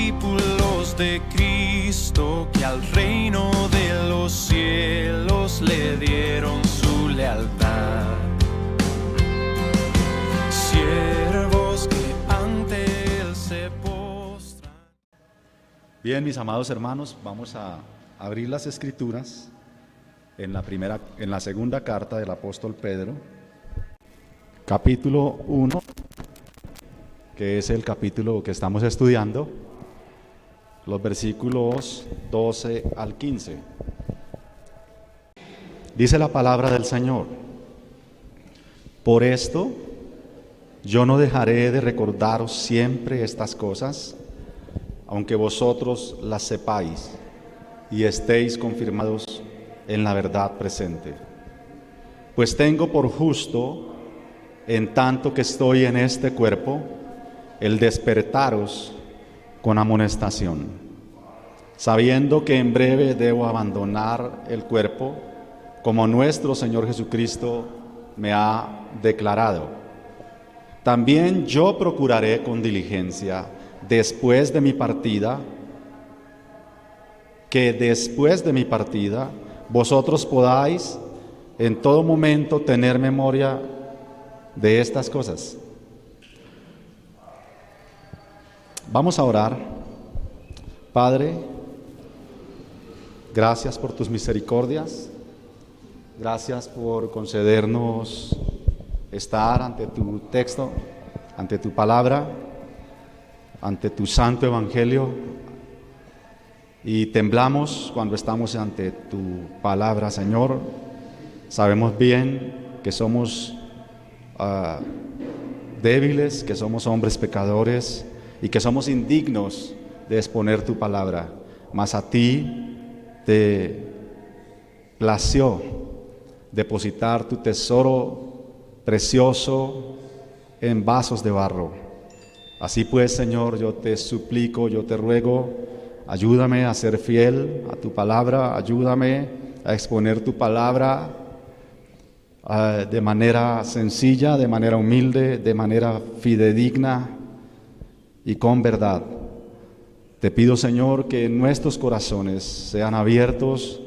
discípulos de Cristo que al reino de los cielos le dieron su lealtad. Siervos que ante él se postran. Bien, mis amados hermanos, vamos a abrir las Escrituras en la segunda carta del apóstol Pedro, capítulo 1, que es el capítulo que estamos estudiando, los versículos 12 al 15. Dice la palabra del Señor: por esto yo no dejaré de recordaros siempre estas cosas, aunque vosotros las sepáis y estéis confirmados en la verdad presente. Pues tengo por justo, en tanto que estoy en este cuerpo, el despertaros con amonestación, sabiendo que en breve debo abandonar el cuerpo, como nuestro Señor Jesucristo me ha declarado. También yo procuraré con diligencia, después de mi partida, vosotros podáis en todo momento tener memoria de estas cosas. Vamos a orar. Padre, gracias por tus misericordias, gracias por concedernos estar ante tu texto, ante tu palabra, ante tu santo evangelio, y temblamos cuando estamos ante tu palabra, Señor. Sabemos bien que somos débiles, que somos hombres pecadores y que somos indignos de exponer tu palabra, mas a ti te plació depositar tu tesoro precioso en vasos de barro. Así pues, Señor, yo te suplico, yo te ruego, ayúdame a ser fiel a tu palabra, ayúdame a exponer tu palabra de manera sencilla, de manera humilde, de manera fidedigna y con verdad. Te pido, Señor, que nuestros corazones sean abiertos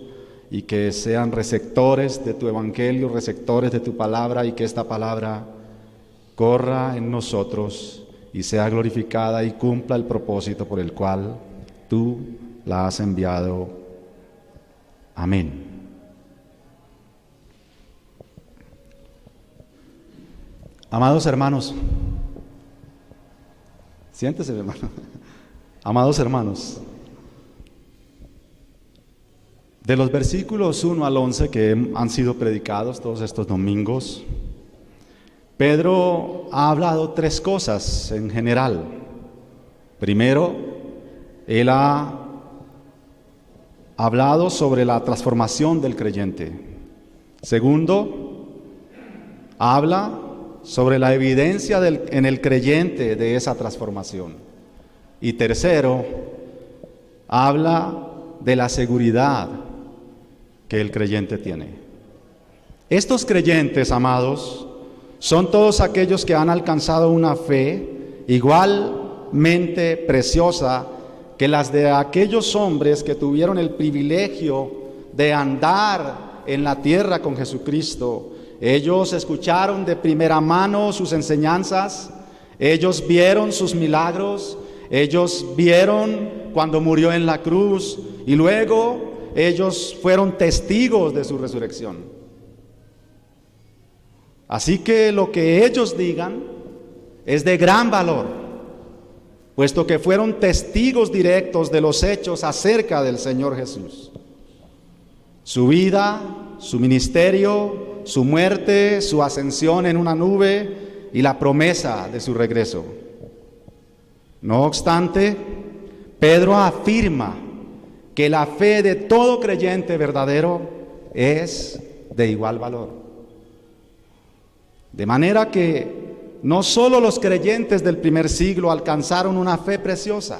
y que sean receptores de tu evangelio, receptores de tu palabra, y que esta palabra corra en nosotros y sea glorificada y cumpla el propósito por el cual tú la has enviado. Amén. Amados hermanos, siéntese, hermano. Amados hermanos, de los versículos 1 al 11 que han sido predicados todos estos domingos, Pedro ha hablado tres cosas en general. Primero, él ha hablado sobre la transformación del creyente. Segundo, habla sobre la evidencia en el creyente de esa transformación. Y tercero, habla de la seguridad que el creyente tiene. Estos creyentes, amados, son todos aquellos que han alcanzado una fe igualmente preciosa que las de aquellos hombres que tuvieron el privilegio de andar en la tierra con Jesucristo. Ellos escucharon de primera mano sus enseñanzas, ellos vieron sus milagros, ellos vieron cuando murió en la cruz, y luego ellos fueron testigos de su resurrección. Así que lo que ellos digan es de gran valor, puesto que fueron testigos directos de los hechos acerca del Señor Jesús. Su vida, su ministerio, su muerte, su ascensión en una nube y la promesa de su regreso. No obstante, Pedro afirma que la fe de todo creyente verdadero es de igual valor. De manera que no solo los creyentes del primer siglo alcanzaron una fe preciosa,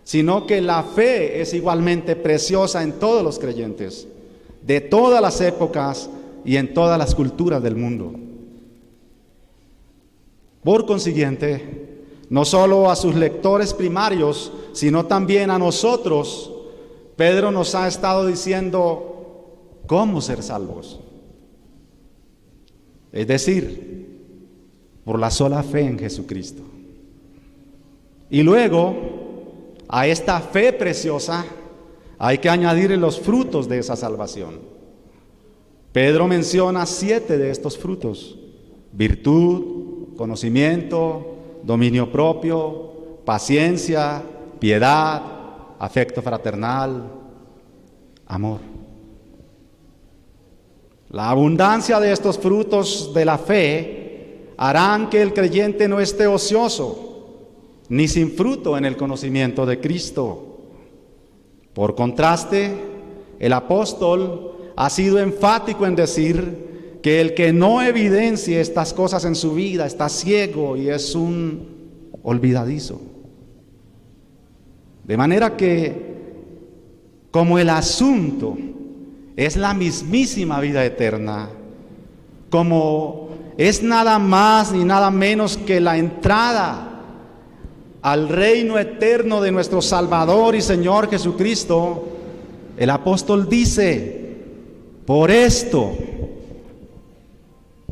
sino que la fe es igualmente preciosa en todos los creyentes, de todas las épocas y en todas las culturas del mundo. Por consiguiente, no solo a sus lectores primarios, sino también a nosotros, Pedro nos ha estado diciendo cómo ser salvos. Es decir, por la sola fe en Jesucristo. Y luego, a esta fe preciosa, hay que añadir los frutos de esa salvación. Pedro menciona 7 de estos frutos: virtud, conocimiento, dominio propio, paciencia, piedad, afecto fraternal, amor. La abundancia de estos frutos de la fe harán que el creyente no esté ocioso ni sin fruto en el conocimiento de Cristo. Por contraste, el apóstol ha sido enfático en decir que el que no evidencie estas cosas en su vida está ciego y es un olvidadizo. De manera que, como el asunto es la mismísima vida eterna, como es nada más ni nada menos que la entrada al reino eterno de nuestro Salvador y Señor Jesucristo, el apóstol dice: por esto,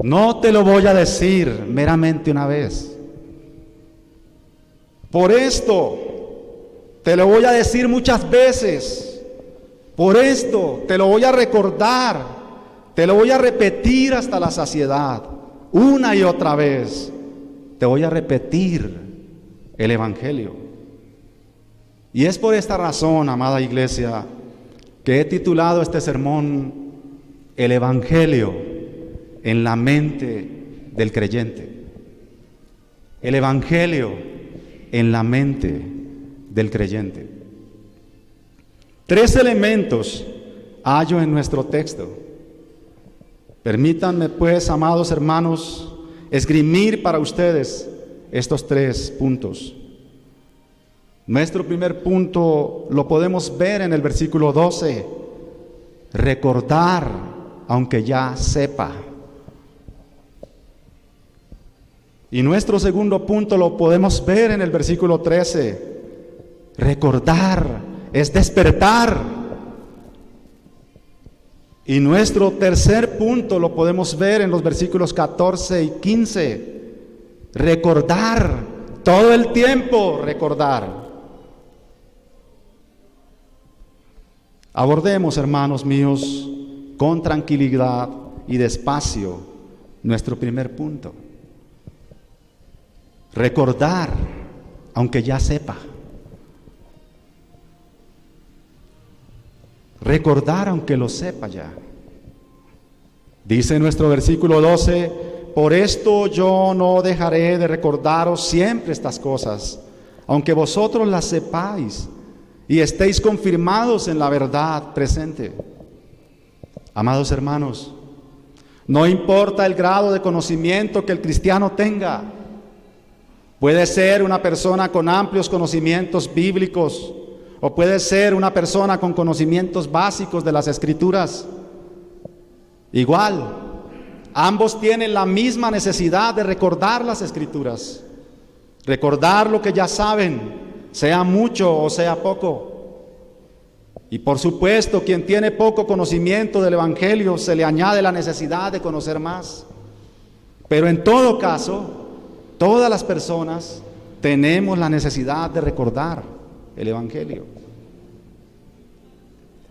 no te lo voy a decir meramente una vez, por esto te lo voy a decir muchas veces, por esto te lo voy a recordar, te lo voy a repetir hasta la saciedad, una y otra vez, te voy a repetir el Evangelio. Y es por esta razón, amada iglesia, que he titulado este sermón El Evangelio en la mente del creyente. El Evangelio en la mente del creyente. 3 elementos hallo en nuestro texto. Permítanme pues, amados hermanos, esgrimir para ustedes estos 3 puntos. Nuestro primer punto lo podemos ver en el versículo 12. Recordar, aunque ya sepa. Y nuestro segundo punto lo podemos ver en el versículo 13. Recordar es despertar. Y nuestro tercer punto lo podemos ver en los versículos 14 y 15. Recordar, todo el tiempo recordar. Abordemos, hermanos míos, con tranquilidad y despacio nuestro primer punto. Recordar, aunque ya sepa. Recordar, aunque lo sepa ya. Dice nuestro versículo 12: por esto yo no dejaré de recordaros siempre estas cosas, aunque vosotros las sepáis y estéis confirmados en la verdad presente. Amados hermanos, no importa el grado de conocimiento que el cristiano tenga. Puede ser una persona con amplios conocimientos bíblicos, o puede ser una persona con conocimientos básicos de las Escrituras. Igual, ambos tienen la misma necesidad de recordar las Escrituras, recordar lo que ya saben, sea mucho o sea poco. Y por supuesto, quien tiene poco conocimiento del Evangelio, se le añade la necesidad de conocer más. Pero en todo caso, todas las personas tenemos la necesidad de recordar el Evangelio.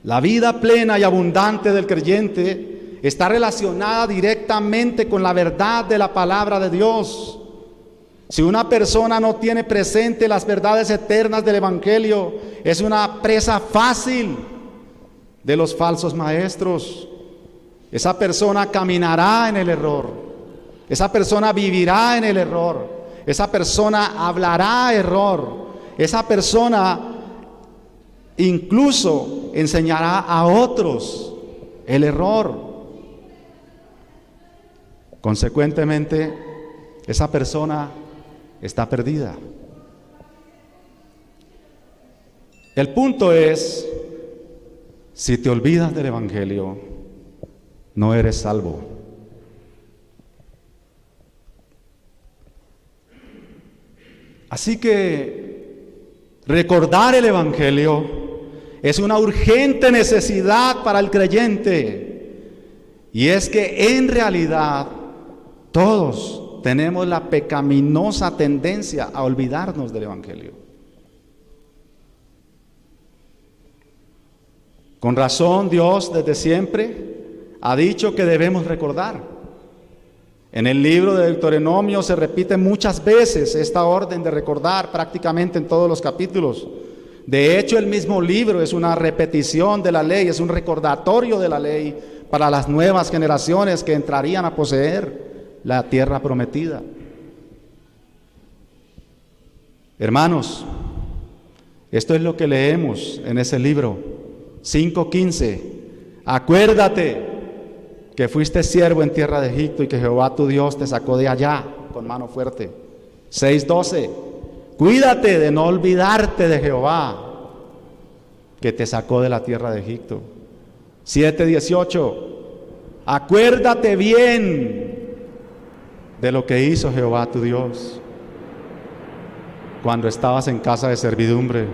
La vida plena y abundante del creyente está relacionada directamente con la verdad de la palabra de Dios. Si una persona no tiene presente las verdades eternas del Evangelio, es una presa fácil de los falsos maestros. Esa persona caminará en el error. Esa persona vivirá en el error. Esa persona hablará error. Esa persona incluso enseñará a otros el error. Consecuentemente, esa persona está perdida. El punto es, si te olvidas del Evangelio, no eres salvo. Así que recordar el Evangelio es una urgente necesidad para el creyente. Y es que en realidad todos tenemos la pecaminosa tendencia a olvidarnos del Evangelio. Con razón, Dios desde siempre ha dicho que debemos recordar. En el libro de Deuteronomio se repite muchas veces esta orden de recordar, prácticamente en todos los capítulos. De hecho, el mismo libro es una repetición de la ley, es un recordatorio de la ley para las nuevas generaciones que entrarían a poseer la tierra prometida. Hermanos, esto es lo que leemos en ese libro, 5:15. Acuérdate que fuiste siervo en tierra de Egipto y que Jehová tu Dios te sacó de allá con mano fuerte. 6:12. Cuídate de no olvidarte de Jehová, que te sacó de la tierra de Egipto. 7:18. Acuérdate bien de lo que hizo Jehová tu Dios cuando estabas en casa de servidumbre.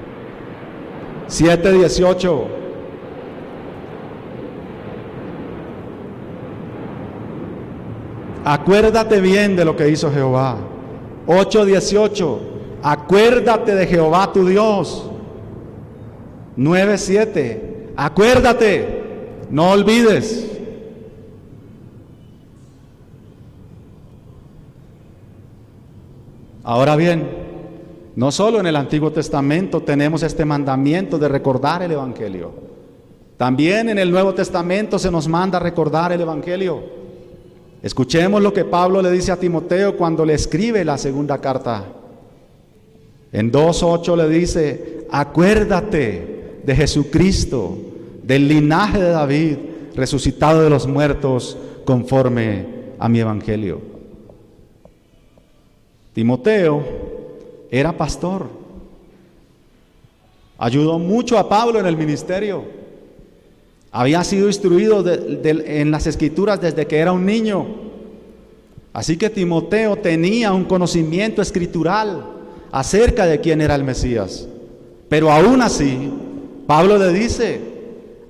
7:18. Acuérdate bien de lo que hizo Jehová. 8:18. Acuérdate de Jehová tu Dios. 9:7. Acuérdate, no olvides. Ahora bien, no solo en el Antiguo Testamento tenemos este mandamiento de recordar el Evangelio. También en el Nuevo Testamento se nos manda recordar el Evangelio. Escuchemos lo que Pablo le dice a Timoteo cuando le escribe la segunda carta. En 2:8 le dice: acuérdate de Jesucristo, del linaje de David, resucitado de los muertos, conforme a mi Evangelio. Timoteo era pastor. Ayudó mucho a Pablo en el ministerio. Había sido instruido en las Escrituras desde que era un niño. Así que Timoteo tenía un conocimiento escritural acerca de quién era el Mesías. Pero aún así, Pablo le dice: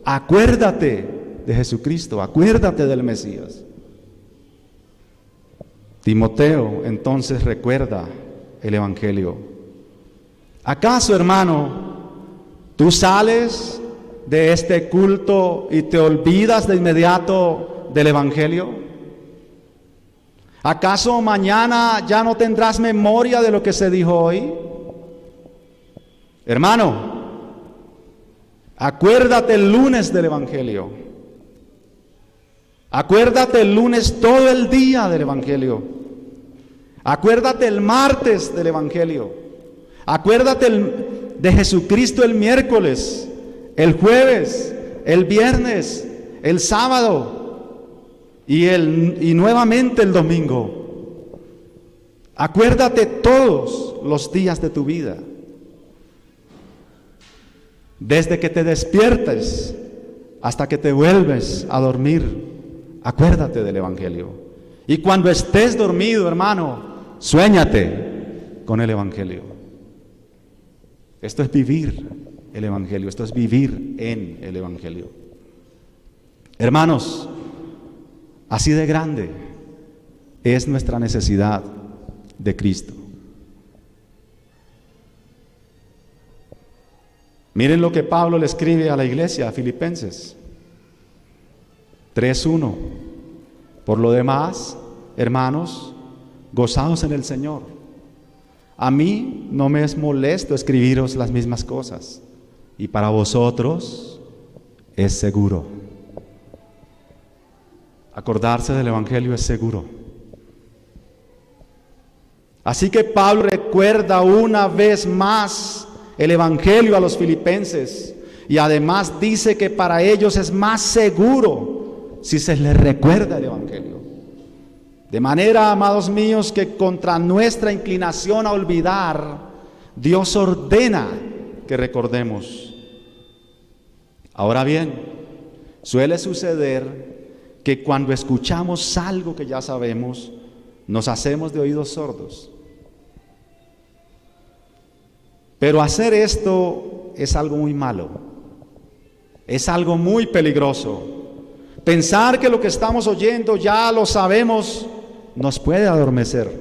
acuérdate de Jesucristo, acuérdate del Mesías. Timoteo entonces recuerda el Evangelio. ¿Acaso, hermano, tú sales de este culto y te olvidas de inmediato del Evangelio? ¿Acaso mañana ya no tendrás memoria de lo que se dijo hoy? Hermano, acuérdate el lunes del Evangelio. Acuérdate el lunes todo el día del Evangelio. Acuérdate el martes del Evangelio. Acuérdate de Jesucristo el miércoles, el jueves, el viernes, el sábado y nuevamente el domingo. Acuérdate todos los días de tu vida. Desde que te despiertes hasta que te vuelves a dormir, acuérdate del Evangelio. Y cuando estés dormido, hermano, suéñate con el Evangelio. Esto es vivir el Evangelio, esto es vivir en el Evangelio. Hermanos, así de grande es nuestra necesidad de Cristo. Miren lo que Pablo le escribe a la iglesia, a Filipenses 3:1. Por lo demás, hermanos, gozaos en el Señor. A mí no me es molesto escribiros las mismas cosas, y para vosotros es seguro. Acordarse del Evangelio es seguro. Así que Pablo recuerda una vez más el Evangelio a los filipenses, y además dice que para ellos es más seguro si se les recuerda el Evangelio. De manera, amados míos, que contra nuestra inclinación a olvidar, Dios ordena que recordemos. Ahora bien, suele suceder que cuando escuchamos algo que ya sabemos, nos hacemos de oídos sordos. Pero hacer esto es algo muy malo, es algo muy peligroso. Pensar que lo que estamos oyendo ya lo sabemos nos puede adormecer.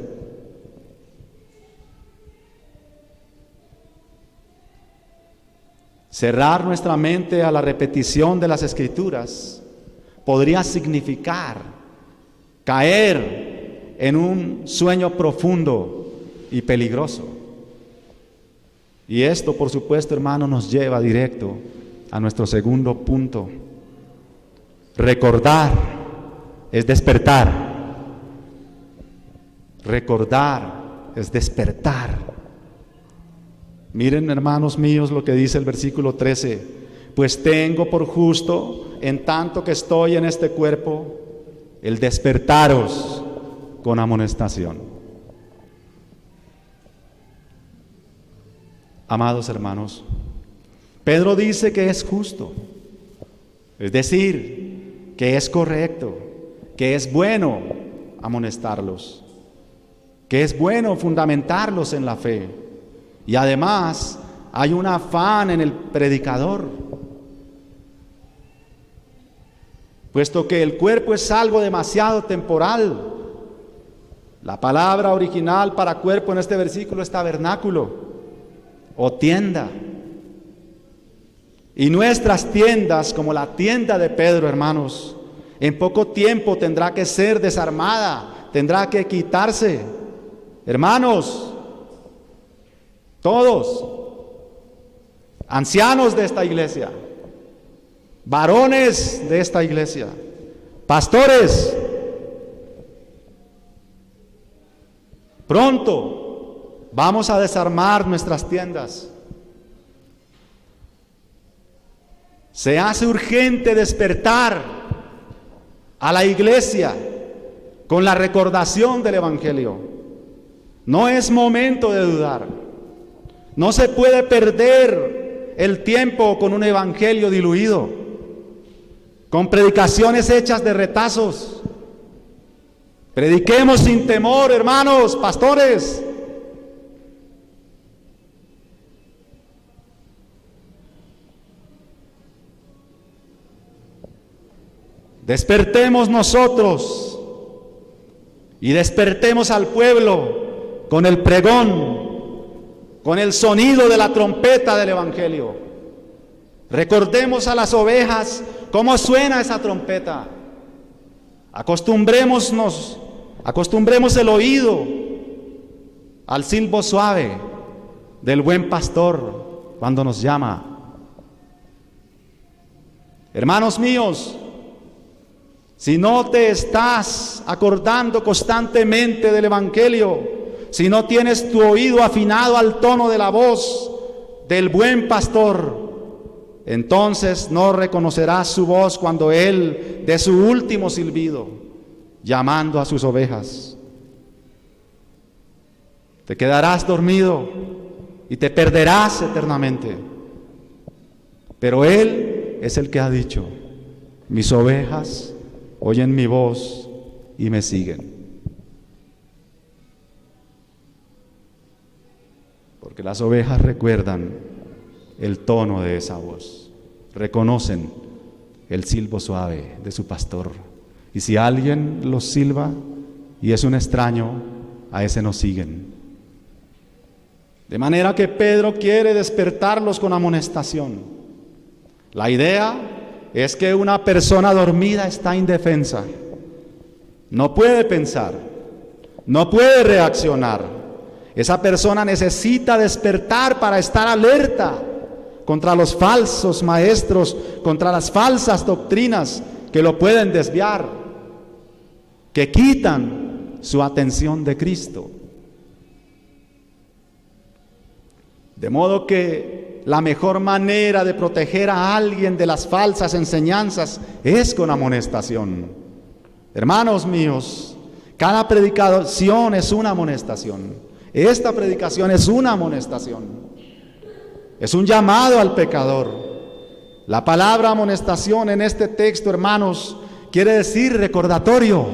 Cerrar nuestra mente a la repetición de las Escrituras podría significar caer en un sueño profundo y peligroso. Y esto, por supuesto, hermano, nos lleva directo a nuestro segundo punto. Recordar es despertar. Recordar es despertar. Miren, hermanos míos, lo que dice el versículo 13. Pues tengo por justo, en tanto que estoy en este cuerpo, el despertaros con amonestación. Amados hermanos, Pedro dice que es justo, es decir, que es correcto, que es bueno amonestarlos, que es bueno fundamentarlos en la fe. Y además hay un afán en el predicador, puesto que el cuerpo es algo demasiado temporal. La palabra original para cuerpo en este versículo es tabernáculo o tienda. Y nuestras tiendas, como la tienda de Pedro, hermanos, en poco tiempo tendrá que ser desarmada, tendrá que quitarse. Hermanos, todos, ancianos de esta iglesia, varones de esta iglesia, pastores, pronto vamos a desarmar nuestras tiendas. Se hace urgente despertar a la iglesia con la recordación del Evangelio. No es momento de dudar. No se puede perder el tiempo con un evangelio diluido, con predicaciones hechas de retazos. Prediquemos sin temor, hermanos, pastores. Despertemos nosotros y despertemos al pueblo con el pregón, con el sonido de la trompeta del Evangelio. Recordemos a las ovejas cómo suena esa trompeta. Acostumbremos el oído al silbo suave del buen pastor cuando nos llama. Hermanos míos, si no te estás acordando constantemente del Evangelio, si no tienes tu oído afinado al tono de la voz del buen pastor, entonces no reconocerás su voz cuando Él dé su último silbido, llamando a sus ovejas. Te quedarás dormido y te perderás eternamente. Pero Él es el que ha dicho: mis ovejas oyen mi voz y me siguen. Porque las ovejas recuerdan el tono de esa voz, reconocen el silbo suave de su pastor. Y si alguien los silba y es un extraño, a ese no siguen. De manera que Pedro quiere despertarlos con amonestación. La idea es que una persona dormida está indefensa, no puede pensar, no puede reaccionar. Esa persona necesita despertar para estar alerta contra los falsos maestros, contra las falsas doctrinas que lo pueden desviar, que quitan su atención de Cristo. De modo que la mejor manera de proteger a alguien de las falsas enseñanzas es con amonestación. Hermanos míos, cada predicación es una amonestación. Esta predicación es una amonestación, es un llamado al pecador. La palabra amonestación en este texto, hermanos, quiere decir recordatorio.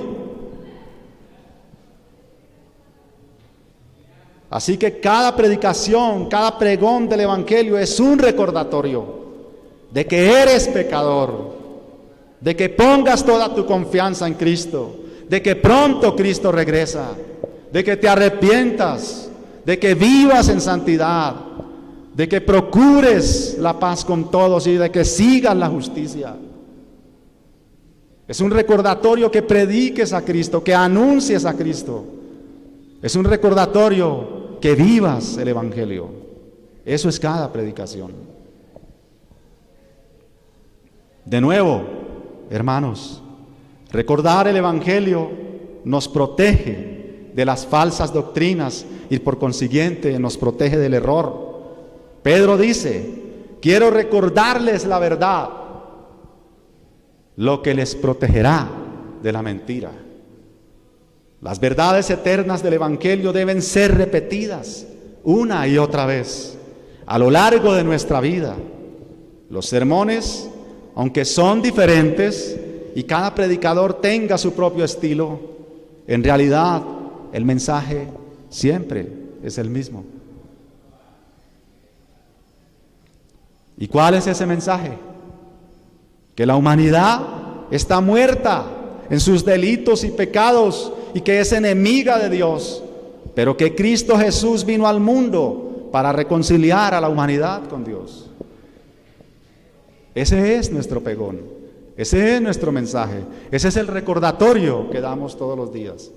Así que cada predicación, cada pregón del Evangelio es un recordatorio de que eres pecador, de que pongas toda tu confianza en Cristo, de que pronto Cristo regresa, de que te arrepientas, de que vivas en santidad, de que procures la paz con todos y de que sigas la justicia. Es un recordatorio que prediques a Cristo, que anuncies a Cristo. Es un recordatorio que vivas el Evangelio. Eso es cada predicación. De nuevo, hermanos, recordar el Evangelio nos protege de las falsas doctrinas y por consiguiente nos protege del error. Pedro dice, quiero recordarles la verdad, lo que les protegerá de la mentira. Las verdades eternas del Evangelio deben ser repetidas una y otra vez a lo largo de nuestra vida. Los sermones, aunque son diferentes y cada predicador tenga su propio estilo, en realidad el mensaje siempre es el mismo. ¿Y cuál es ese mensaje? Que la humanidad está muerta en sus delitos y pecados y que es enemiga de Dios, pero que Cristo Jesús vino al mundo para reconciliar a la humanidad con Dios. Ese es nuestro pregón, ese es nuestro mensaje, ese es el recordatorio que damos todos los días.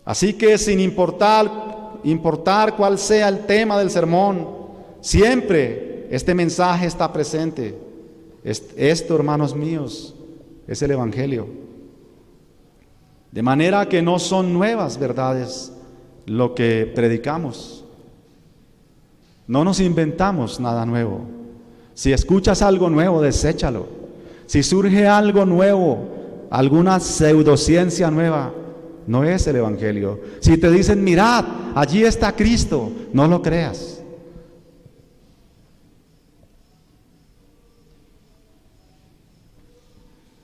Así que sin importar cuál sea el tema del sermón, siempre este mensaje está presente. Esto, hermanos míos, es el Evangelio. De manera que no son nuevas verdades lo que predicamos. No nos inventamos nada nuevo. Si escuchas algo nuevo, deséchalo. Si surge algo nuevo, alguna pseudociencia nueva, no es el Evangelio. Si te dicen, mirad, allí está Cristo, no lo creas.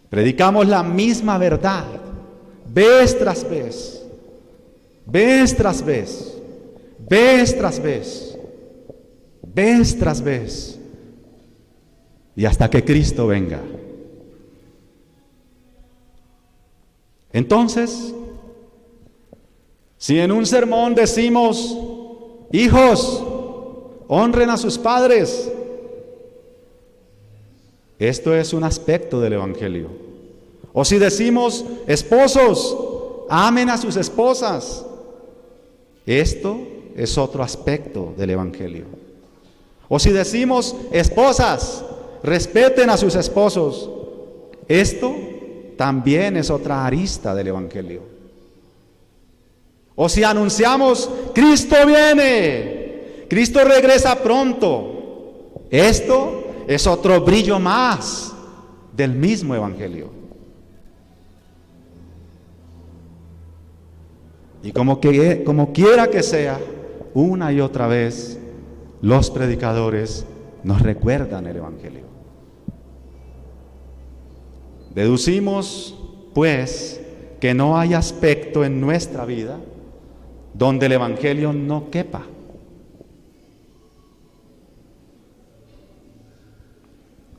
Predicamos la misma verdad, vez tras vez, vez tras vez, vez tras vez, vez tras vez, y hasta que Cristo venga. Entonces, si en un sermón decimos, hijos, honren a sus padres, esto es un aspecto del Evangelio. O si decimos, esposos, amen a sus esposas, esto es otro aspecto del Evangelio. O si decimos, esposas, respeten a sus esposos, esto también es otra arista del Evangelio. O si anunciamos, Cristo viene, Cristo regresa pronto, esto es otro brillo más del mismo Evangelio. Y como quiera que sea, una y otra vez, los predicadores nos recuerdan el Evangelio. Deducimos, pues, que no hay aspecto en nuestra vida donde el Evangelio no quepa.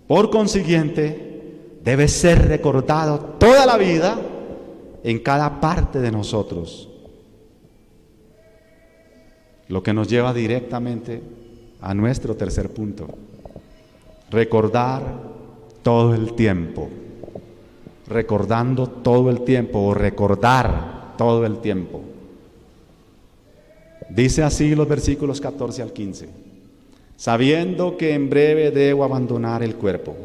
Por consiguiente, debe ser recordado toda la vida en cada parte de nosotros. Lo que nos lleva directamente a nuestro tercer punto. Recordar todo el tiempo. Recordando todo el tiempo o recordar todo el tiempo. Dice así los versículos 14 al 15. Sabiendo que en breve debo abandonar el cuerpo,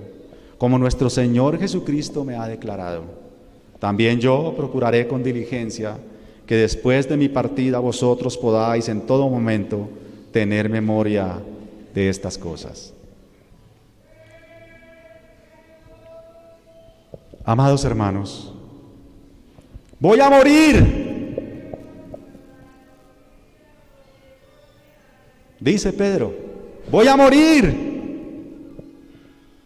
como nuestro Señor Jesucristo me ha declarado. También yo procuraré con diligencia que después de mi partida vosotros podáis en todo momento tener memoria de estas cosas. Amados hermanos, voy a morir, dice Pedro, voy a morir.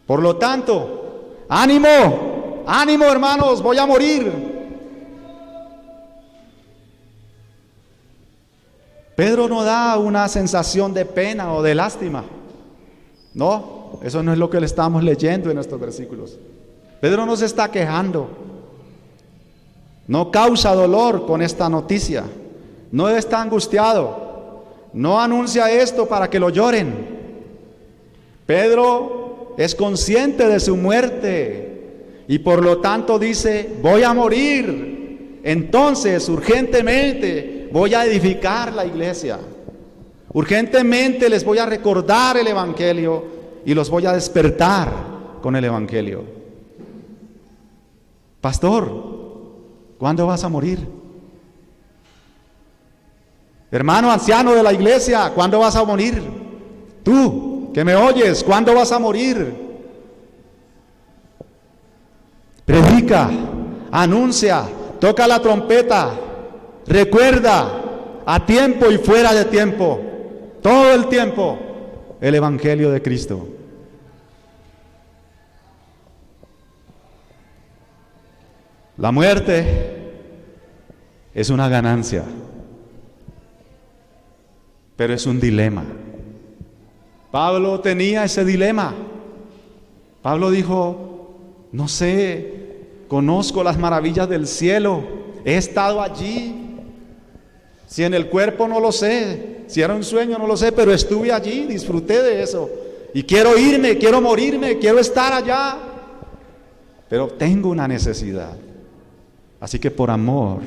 Por lo tanto, ánimo, ánimo hermanos, voy a morir. Pedro no da una sensación de pena o de lástima. No, eso no es lo que le estamos leyendo en estos versículos. Pedro no se está quejando. No causa dolor con esta noticia. No está angustiado. No anuncia esto para que lo lloren. Pedro es consciente de su muerte y por lo tanto dice: voy a morir. Entonces, urgentemente, voy a edificar la iglesia. Urgentemente les voy a recordar el Evangelio y los voy a despertar con el Evangelio. Pastor, ¿cuándo vas a morir? Hermano anciano de la iglesia, ¿cuándo vas a morir? Tú, que me oyes, ¿cuándo vas a morir? Predica, anuncia, toca la trompeta, recuerda, a tiempo y fuera de tiempo, todo el tiempo, el Evangelio de Cristo. La muerte es una ganancia, pero es un dilema. Pablo tenía ese dilema. Pablo dijo: no sé, conozco las maravillas del cielo, he estado allí. Si en el cuerpo no lo sé, si era un sueño no lo sé, pero estuve allí, disfruté de eso. Y quiero irme, quiero morirme, quiero estar allá. Pero tengo una necesidad. Así que por amor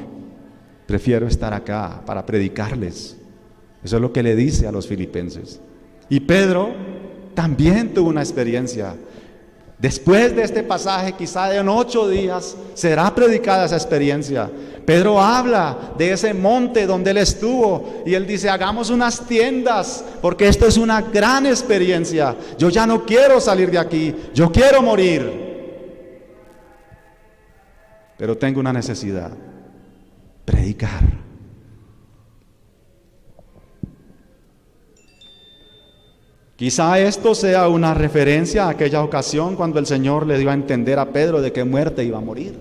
prefiero estar acá para predicarles. Eso es lo que le dice a los filipenses. Y Pedro también tuvo una experiencia. Después de este pasaje, quizá en 8 días, será predicada esa experiencia. Pedro habla de ese monte donde él estuvo y él dice: hagamos unas tiendas, porque esto es una gran experiencia. Yo ya no quiero salir de aquí, yo quiero morir. Pero tengo una necesidad: predicar. Quizá esto sea una referencia a aquella ocasión cuando el Señor le dio a entender a Pedro de qué muerte iba a morir.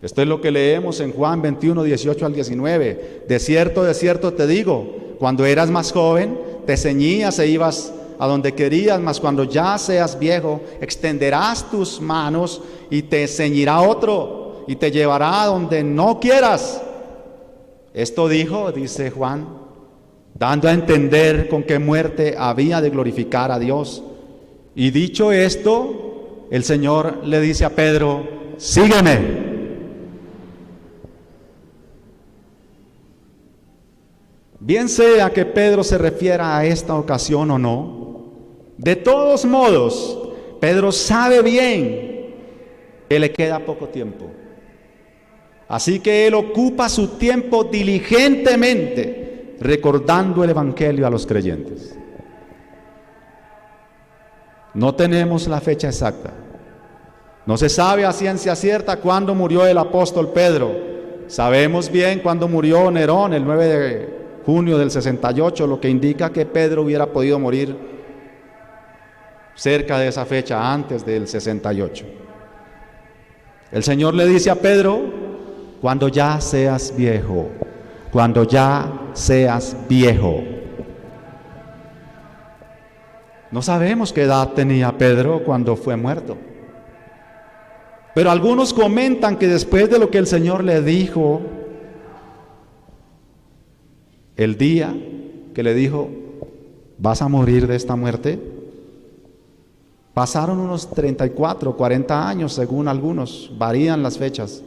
Esto es lo que leemos en Juan 21, 18 al 19. De cierto te digo, cuando eras más joven, te ceñías e ibas a donde querías, mas cuando ya seas viejo, extenderás tus manos y te ceñirá otro y te llevará a donde no quieras. Esto dijo, dice Juan, dando a entender con qué muerte había de glorificar a Dios. Y dicho esto, el Señor le dice a Pedro: sígueme. Bien sea que Pedro se refiera a esta ocasión o no, de todos modos, Pedro sabe bien que le queda poco tiempo. Así que él ocupa su tiempo diligentemente recordando el Evangelio a los creyentes. No tenemos la fecha exacta. No se sabe a ciencia cierta cuándo murió el apóstol Pedro. Sabemos bien cuándo murió Nerón, el 9 de junio del 68, lo que indica que Pedro hubiera podido morir cerca de esa fecha, antes del 68. El Señor le dice a Pedro: cuando ya seas viejo, cuando ya seas viejo. No sabemos qué edad tenía Pedro cuando fue muerto, pero algunos comentan que después de lo que el Señor le dijo, el día que le dijo: vas a morir de esta muerte, pasaron unos 34, 40 años según algunos, varían las fechas.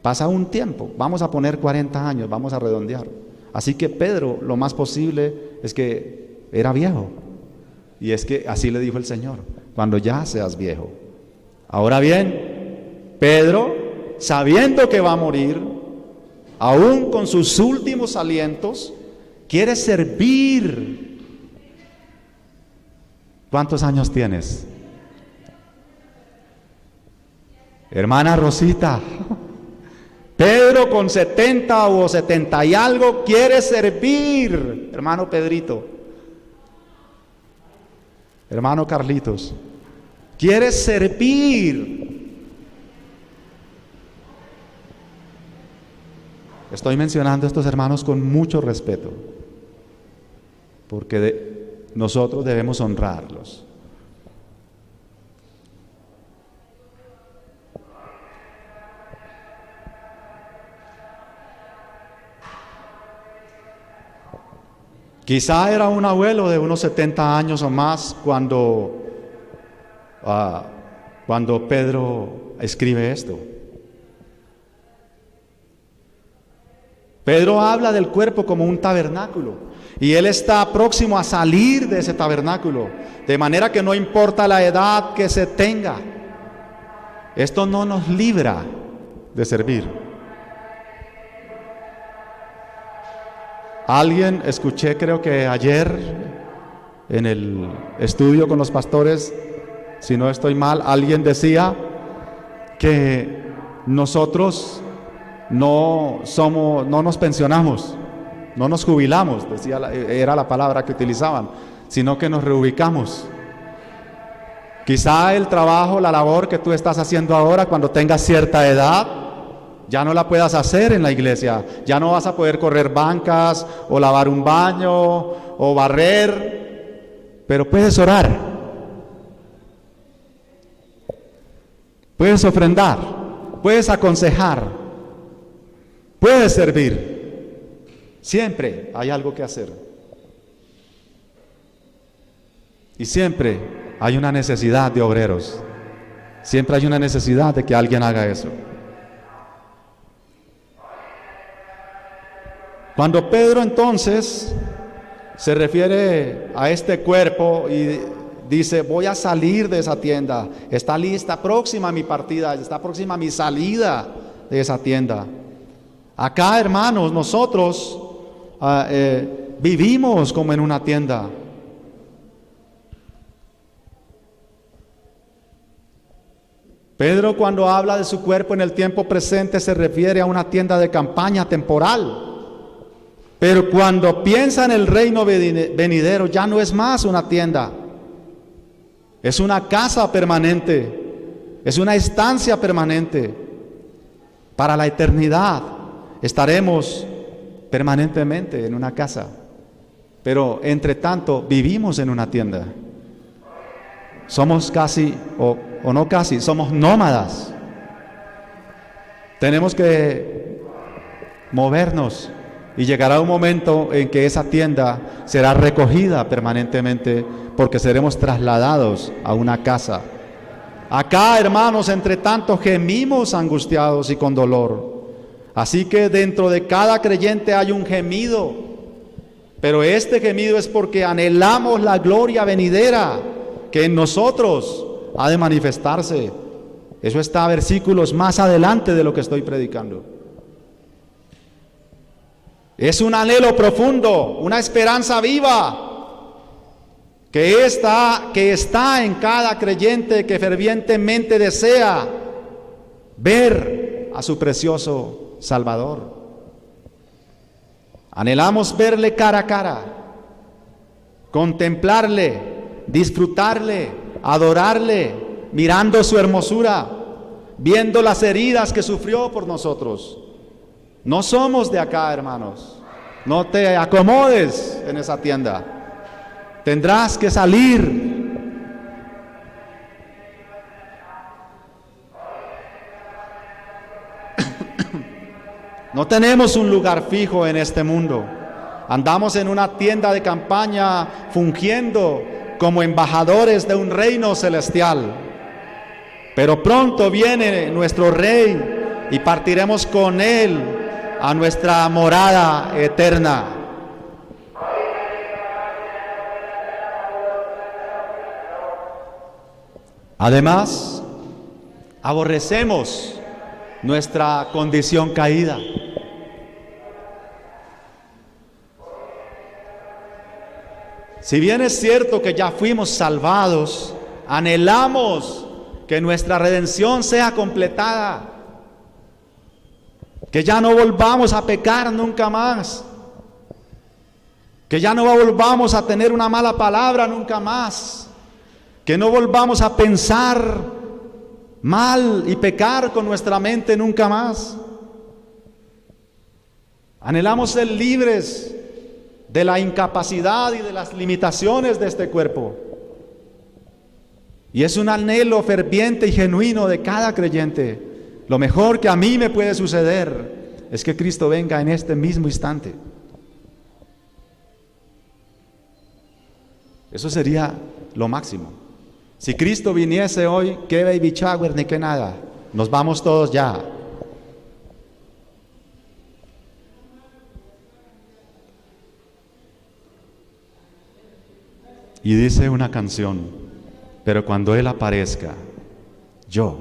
Pasa un tiempo, vamos a poner 40 años, vamos a redondear. Así que Pedro, lo más posible es que era viejo. Y es que así le dijo el Señor: cuando ya seas viejo. Ahora bien, Pedro, sabiendo que va a morir, aún con sus últimos alientos, quiere servir. ¿Cuántos años tienes? Hermana Rosita, Pedro con 70 o 70 y algo quiere servir. Hermano Pedrito, hermano Carlitos, quiere servir. Estoy mencionando a estos hermanos con mucho respeto. porque nosotros debemos honrarlos. Quizá era un abuelo de unos 70 años o más cuando Pedro escribe esto. Pedro habla del cuerpo como un tabernáculo y él está próximo a salir de ese tabernáculo, de manera que no importa la edad que se tenga, esto no nos libra de servir. Alguien, escuché creo que ayer en el estudio con los pastores, si no estoy mal, alguien decía que nosotros no nos pensionamos, no nos jubilamos, era la palabra que utilizaban, sino que nos reubicamos. Quizá el trabajo, la labor que tú estás haciendo ahora, cuando tengas cierta edad, ya no la puedas hacer en la iglesia, ya no vas a poder correr bancas o lavar un baño o barrer, pero puedes orar, puedes ofrendar, puedes aconsejar, puedes servir. Siempre hay algo que hacer y siempre hay una necesidad de obreros, siempre hay una necesidad de que alguien haga eso. Cuando Pedro entonces se refiere a este cuerpo y dice, voy a salir de esa tienda, está lista, próxima a mi partida, está próxima a mi salida de esa tienda. Acá, hermanos, nosotros vivimos como en una tienda. Pedro, cuando habla de su cuerpo en el tiempo presente, se refiere a una tienda de campaña temporal. Pero cuando piensa en el reino venidero, ya no es más una tienda, es una casa permanente, es una estancia permanente. Para la eternidad estaremos permanentemente en una casa, pero entre tanto vivimos en una tienda. Somos casi, o no casi, somos nómadas. Tenemos que movernos. Y llegará un momento en que esa tienda será recogida permanentemente porque seremos trasladados a una casa. Acá, hermanos, entre tanto gemimos angustiados y con dolor. Así que dentro de cada creyente hay un gemido, pero este gemido es porque anhelamos la gloria venidera que en nosotros ha de manifestarse. Eso está versículos más adelante de lo que estoy predicando. Es un anhelo profundo, una esperanza viva que está en cada creyente que fervientemente desea ver a su precioso Salvador. Anhelamos verle cara a cara, contemplarle, disfrutarle, adorarle, mirando su hermosura, viendo las heridas que sufrió por nosotros. No somos de acá, hermanos. No te acomodes en esa tienda. Tendrás que salir. No tenemos un lugar fijo en este mundo. Andamos en una tienda de campaña fungiendo como embajadores de un reino celestial. Pero pronto viene nuestro Rey y partiremos con Él a nuestra morada eterna. Además, aborrecemos nuestra condición caída. Si bien es cierto que ya fuimos salvados, anhelamos que nuestra redención sea completada, que ya no volvamos a pecar nunca más, que ya no volvamos a tener una mala palabra nunca más, que no volvamos a pensar mal y pecar con nuestra mente nunca más. Anhelamos ser libres de la incapacidad y de las limitaciones de este cuerpo. Y es un anhelo ferviente y genuino de cada creyente. Lo mejor que a mí me puede suceder es que Cristo venga en este mismo instante. Eso sería lo máximo. Si Cristo viniese hoy, qué baby shower ni qué nada. Nos vamos todos ya. Y dice una canción: pero cuando Él aparezca, yo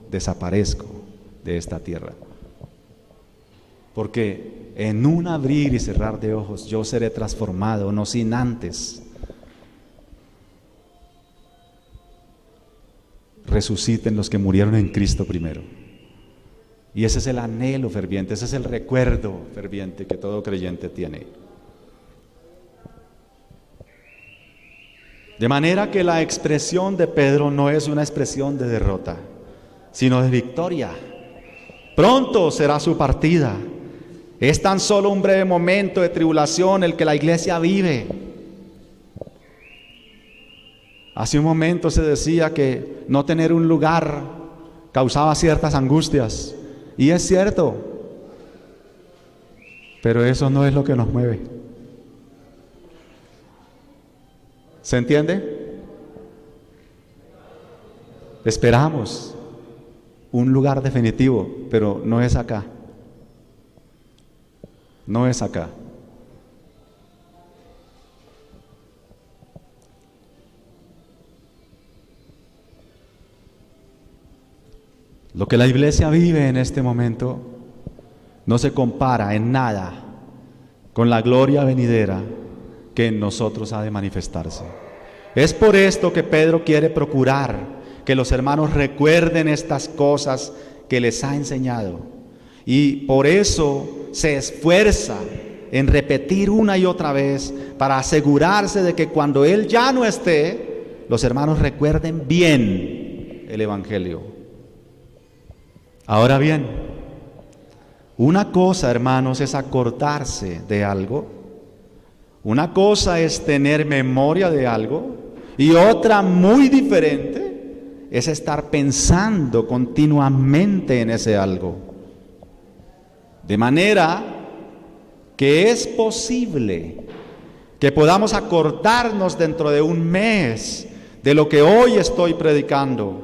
desaparezco de esta tierra. Porque en un abrir y cerrar de ojos yo seré transformado, no sin antes resuciten los que murieron en Cristo primero. Y ese es el anhelo ferviente, ese es el recuerdo ferviente que todo creyente tiene. De manera que la expresión de Pedro no es una expresión de derrota, sino de victoria. Pronto será su partida. Es tan solo un breve momento de tribulación el que la iglesia vive. Hace un momento se decía que no tener un lugar causaba ciertas angustias, y es cierto, pero eso no es lo que nos mueve. ¿Se entiende? Esperamos un lugar definitivo, pero no es acá. No es acá. Lo que la iglesia vive en este momento no se compara en nada con la gloria venidera que en nosotros ha de manifestarse. Es por esto que Pedro quiere procurar que los hermanos recuerden estas cosas que les ha enseñado, y por eso se esfuerza en repetir una y otra vez para asegurarse de que cuando él ya no esté, los hermanos recuerden bien el Evangelio. Ahora bien, una cosa, hermanos, es acordarse de algo, una cosa es tener memoria de algo, y otra muy diferente es estar pensando continuamente en ese algo. De manera que es posible que podamos acordarnos dentro de un mes de lo que hoy estoy predicando.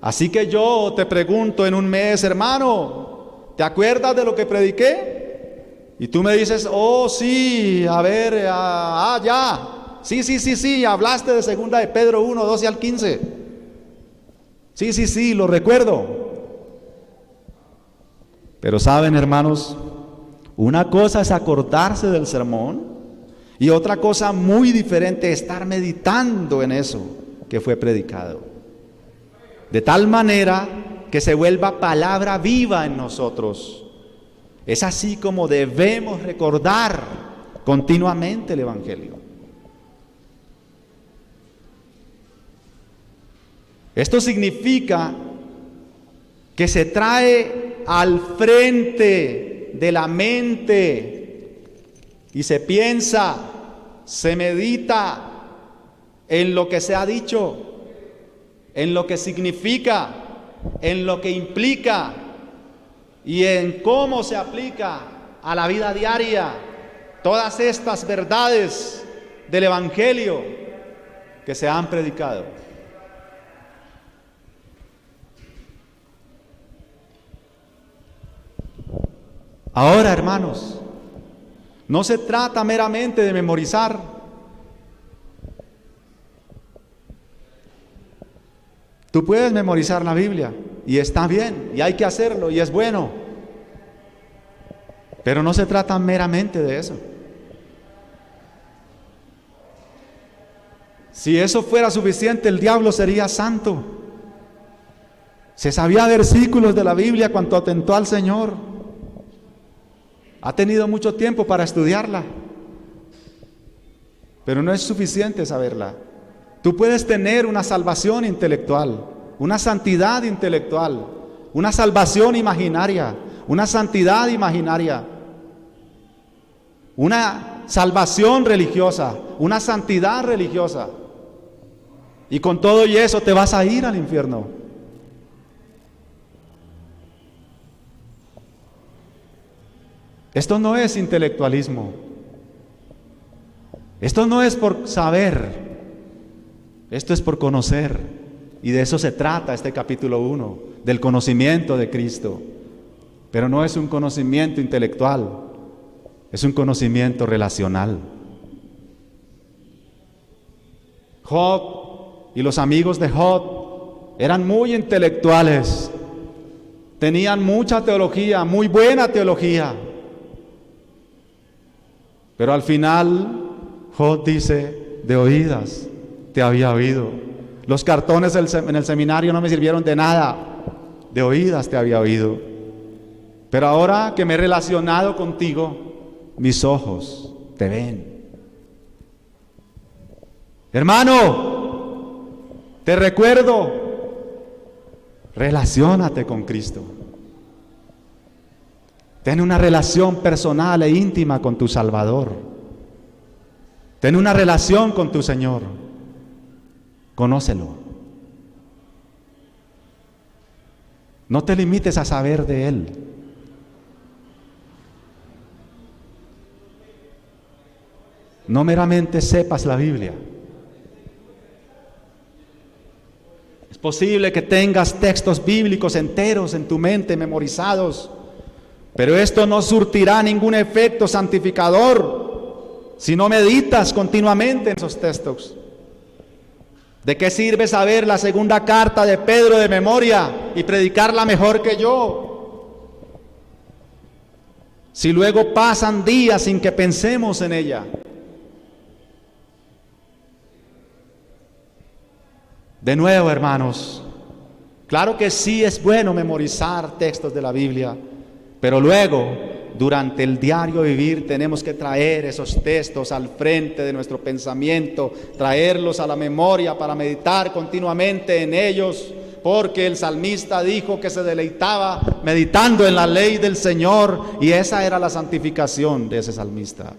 Así que yo te pregunto en un mes: hermano, ¿te acuerdas de lo que prediqué? Y tú me dices: oh sí, a ver, ya, sí, hablaste de segunda de Pedro 1, 12 al 15. Sí, lo recuerdo. Pero saben, hermanos, una cosa es acordarse del sermón, y otra cosa muy diferente es estar meditando en eso que fue predicado, de tal manera que se vuelva palabra viva en nosotros. Es así como debemos recordar continuamente el Evangelio. Esto significa que se trae al frente de la mente y se piensa, se medita en lo que se ha dicho, en lo que significa, en lo que implica y en cómo se aplica a la vida diaria todas estas verdades del Evangelio que se han predicado. Ahora, hermanos, no se trata meramente de memorizar. Tú puedes memorizar la Biblia y está bien, y hay que hacerlo y es bueno, pero no se trata meramente de eso. Si eso fuera suficiente, el diablo sería santo. Se sabía versículos de la Biblia cuando atentó al Señor. Ha tenido mucho tiempo para estudiarla, pero no es suficiente saberla. Tú puedes tener una salvación intelectual, una santidad intelectual, una salvación imaginaria, una santidad imaginaria, una salvación religiosa, una santidad religiosa. Y con todo y eso te vas a ir al infierno. Esto no es intelectualismo. Esto no es por saber. Esto es por conocer. Y de eso se trata este capítulo 1, del conocimiento de Cristo. Pero no es un conocimiento intelectual, es un conocimiento relacional. Job y los amigos de Job eran muy intelectuales, tenían mucha teología, muy buena teología. Pero al final Job dice, de oídas te había oído. Los cartones en el seminario no me sirvieron de nada, de oídas te había oído. Pero ahora que me he relacionado contigo, mis ojos te ven. Hermano, te recuerdo, relaciónate con Cristo. Ten una relación personal e íntima con tu Salvador. Ten una relación con tu Señor. Conócelo. No te limites a saber de Él. No meramente sepas la Biblia. Es posible que tengas textos bíblicos enteros en tu mente, memorizados, pero esto no surtirá ningún efecto santificador si no meditas continuamente en esos textos. ¿De qué sirve saber la segunda carta de Pedro de memoria y predicarla mejor que yo, si luego pasan días sin que pensemos en ella? De nuevo, hermanos, claro que sí es bueno memorizar textos de la Biblia, pero luego, durante el diario vivir, tenemos que traer esos textos al frente de nuestro pensamiento, traerlos a la memoria para meditar continuamente en ellos, porque el salmista dijo que se deleitaba meditando en la ley del Señor, y esa era la santificación de ese salmista.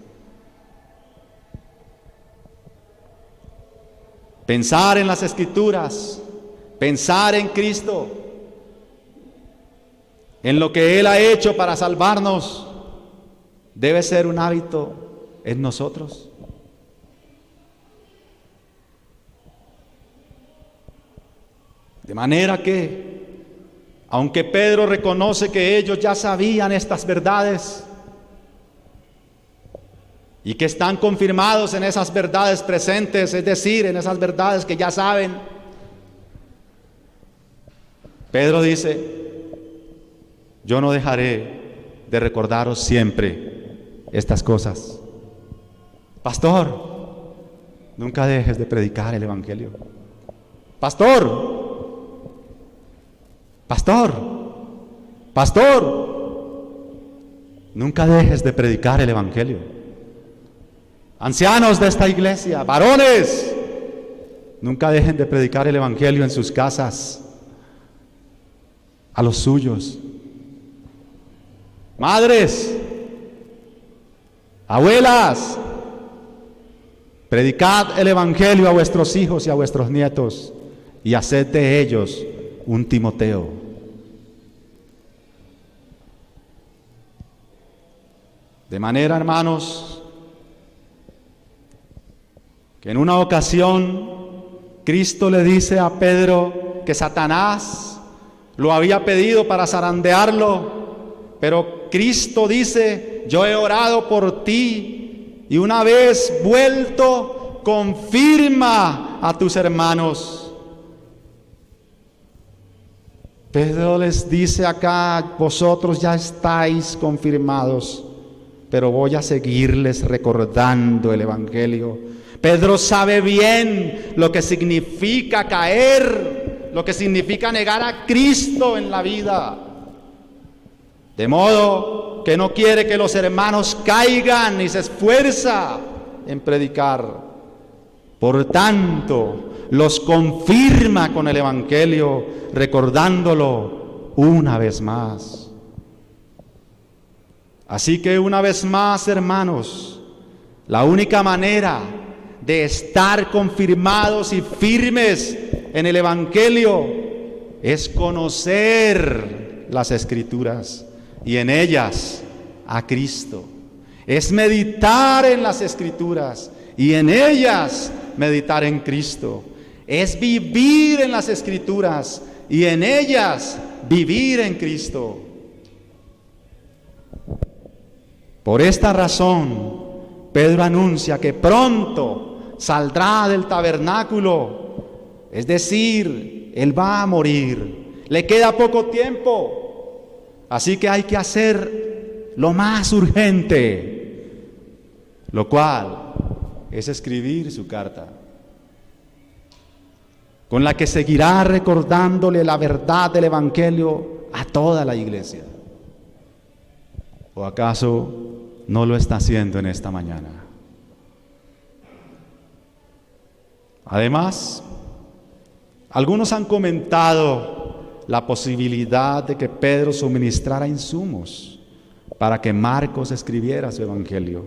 Pensar en las Escrituras, pensar en Cristo, en lo que Él ha hecho para salvarnos, debe ser un hábito en nosotros. De manera que, aunque Pedro reconoce que ellos ya sabían estas verdades y que están confirmados en esas verdades presentes, es decir, en esas verdades que ya saben, Pedro dice: yo no dejaré de recordaros siempre estas cosas. Pastor, nunca dejes de predicar el Evangelio. Pastor, nunca dejes de predicar el Evangelio. Ancianos de esta iglesia, varones, nunca dejen de predicar el Evangelio en sus casas, a los suyos. Madres, abuelas, predicad el Evangelio a vuestros hijos y a vuestros nietos, y haced de ellos un Timoteo. De manera, hermanos, que en una ocasión Cristo le dice a Pedro que Satanás lo había pedido para zarandearlo, pero Cristo dice: yo he orado por ti, y una vez vuelto, confirma a tus hermanos. Pedro les dice acá: vosotros ya estáis confirmados, pero voy a seguirles recordando el Evangelio. Pedro sabe bien lo que significa caer, lo que significa negar a Cristo en la vida. De modo que no quiere que los hermanos caigan y se esfuerza en predicar. Por tanto, los confirma con el Evangelio, recordándolo una vez más. Así que una vez más, hermanos, La única manera de estar confirmados y firmes en el Evangelio es conocer las Escrituras y en ellas a Cristo. Es meditar en las Escrituras y en ellas meditar en Cristo. Es vivir en las Escrituras y en ellas vivir en Cristo. Por esta razón, Pedro anuncia que pronto saldrá del tabernáculo, es decir, él va a morir, le queda poco tiempo, así que hay que hacer lo más urgente, lo cual es escribir su carta, con la que seguirá recordándole la verdad del Evangelio a toda la iglesia. ¿O acaso no lo está haciendo en esta mañana? Además, algunos han comentado la posibilidad de que Pedro suministrara insumos para que Marcos escribiera su evangelio.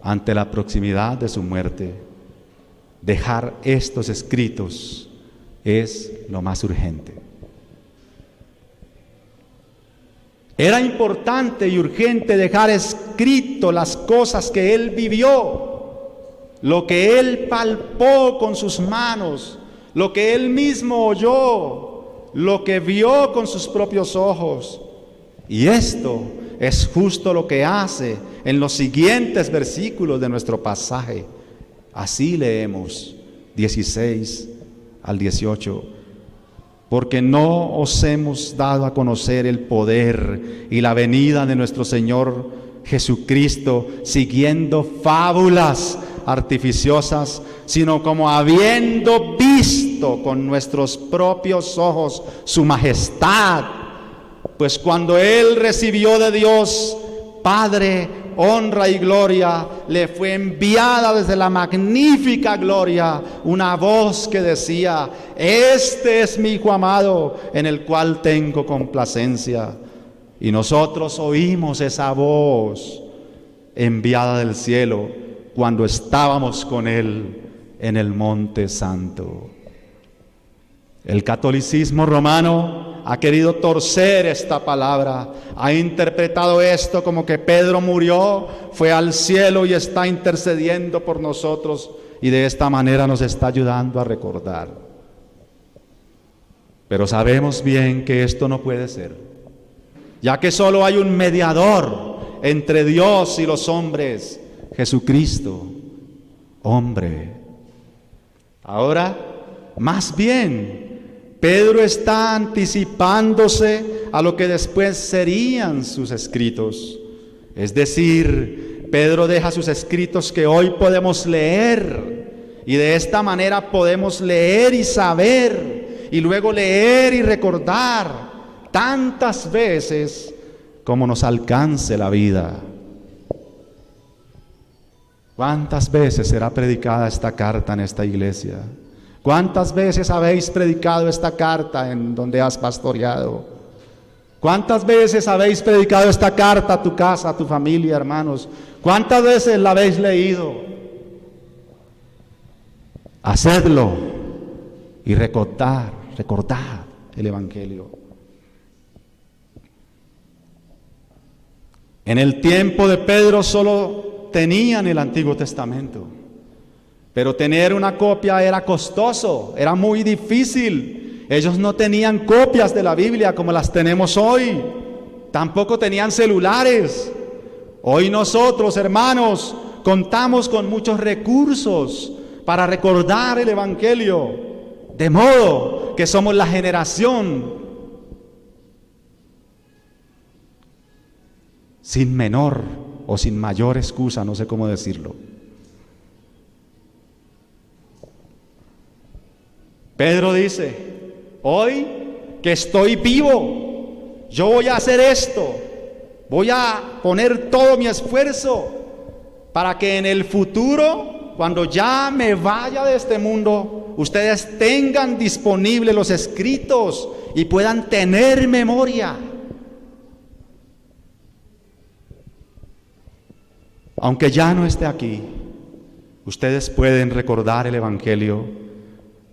Ante la proximidad de su muerte, dejar estos escritos es lo más urgente. Era importante y urgente dejar escrito las cosas que él vivió, lo que él palpó con sus manos, lo que él mismo oyó, lo que vio con sus propios ojos. Y esto es justo lo que hace en los siguientes versículos de nuestro pasaje. Así leemos 16 al 18. Porque no os hemos dado a conocer el poder y la venida de nuestro Señor Jesucristo siguiendo fábulas artificiosas, sino como habiendo visto con nuestros propios ojos su majestad. Pues cuando Él recibió de Dios Padre honra y gloria, le fue enviada desde la magnífica gloria una voz que decía: este es mi Hijo amado, en el cual tengo complacencia. Y nosotros oímos esa voz enviada del cielo cuando estábamos con Él en el Monte Santo. El catolicismo romano ha querido torcer esta palabra, ha interpretado esto como que Pedro murió, fue al cielo y está intercediendo por nosotros, y de esta manera nos está ayudando a recordar. Pero sabemos bien que esto no puede ser, ya que solo hay un mediador entre Dios y los hombres, Jesucristo, hombre. Ahora, más bien, Pedro está anticipándose a lo que después serían sus escritos. Es decir, Pedro deja sus escritos que hoy podemos leer, y de esta manera podemos leer y saber, y luego leer y recordar tantas veces como nos alcance la vida. ¿Cuántas veces será predicada esta carta en esta iglesia? ¿Cuántas veces habéis predicado esta carta en donde has pastoreado? ¿Cuántas veces habéis predicado esta carta a tu casa, a tu familia, hermanos? ¿Cuántas veces la habéis leído? Hacedlo y recordad el Evangelio. En el tiempo de Pedro solo tenían el Antiguo Testamento. Pero tener una copia era costoso, era muy difícil. Ellos no tenían copias de la Biblia como las tenemos hoy. Tampoco tenían celulares. Hoy nosotros, hermanos, contamos con muchos recursos para recordar el Evangelio. De modo que somos la generación sin menor o sin mayor excusa, no sé cómo decirlo. Pedro dice: hoy que estoy vivo, yo voy a hacer esto, voy a poner todo mi esfuerzo para que en el futuro, cuando ya me vaya de este mundo, ustedes tengan disponibles los escritos y puedan tener memoria. Aunque ya no esté aquí, ustedes pueden recordar el Evangelio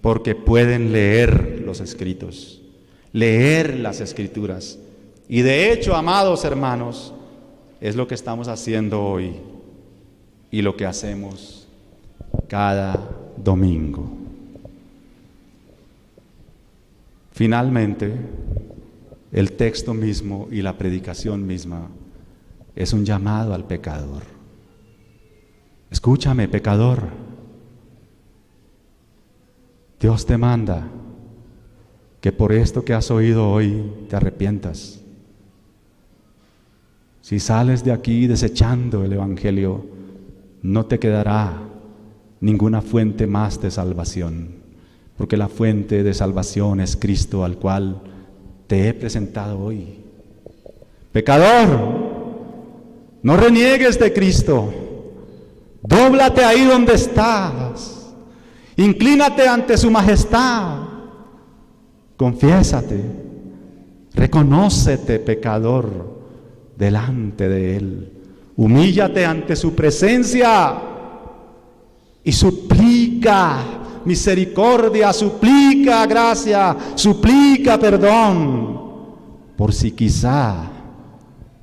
porque pueden leer los escritos, leer las Escrituras. Y de hecho, amados hermanos, es lo que estamos haciendo hoy y lo que hacemos cada domingo. Finalmente, el texto mismo y la predicación misma es un llamado al pecador. Escúchame, pecador. Dios te manda que por esto que has oído hoy te arrepientas. Si sales de aquí desechando el Evangelio, no te quedará ninguna fuente más de salvación, porque la fuente de salvación es Cristo, al cual te he presentado hoy. Pecador, no reniegues de Cristo. Dóblate ahí donde estás. Inclínate ante su majestad. Confiésate. Reconócete, pecador, delante de Él. Humíllate ante su presencia y suplica misericordia, suplica gracia, suplica perdón, por si quizá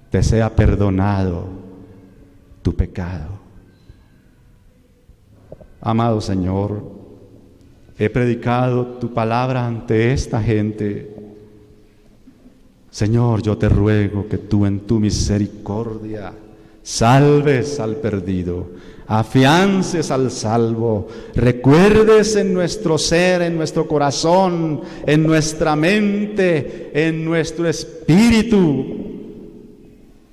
te sea perdonado tu pecado. Amado Señor, he predicado tu palabra ante esta gente. Señor, yo te ruego que tú en tu misericordia salves al perdido, afiances al salvo, recuerdes en nuestro ser, en nuestro corazón, en nuestra mente, en nuestro espíritu,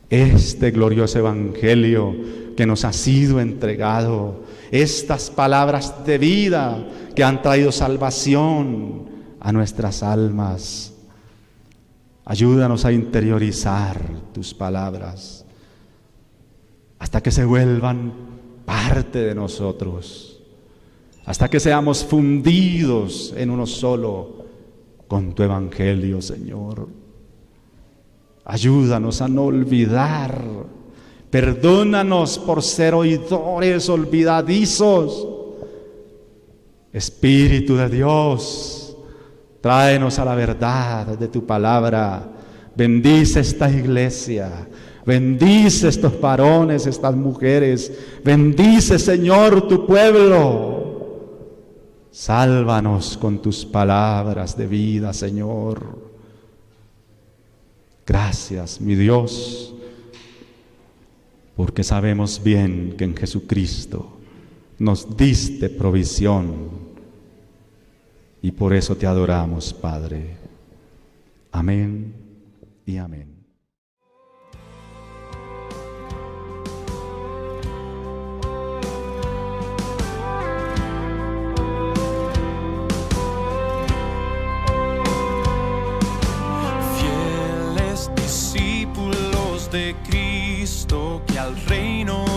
este glorioso evangelio que nos ha sido entregado, estas palabras de vida que han traído salvación a nuestras almas. Ayúdanos a interiorizar tus palabras hasta que se vuelvan parte de nosotros, hasta que seamos fundidos en uno solo con tu evangelio, Señor. Ayúdanos a no olvidar, perdónanos por ser oidores olvidadizos. Espíritu de Dios, tráenos a la verdad de tu palabra. Bendice esta iglesia, bendice estos varones, estas mujeres, bendice, Señor, tu pueblo. Sálvanos con tus palabras de vida, Señor. Gracias, mi Dios, porque sabemos bien que en Jesucristo nos diste provisión y por eso te adoramos, Padre. Amén y amén. Fieles discípulos de Cristo que al reino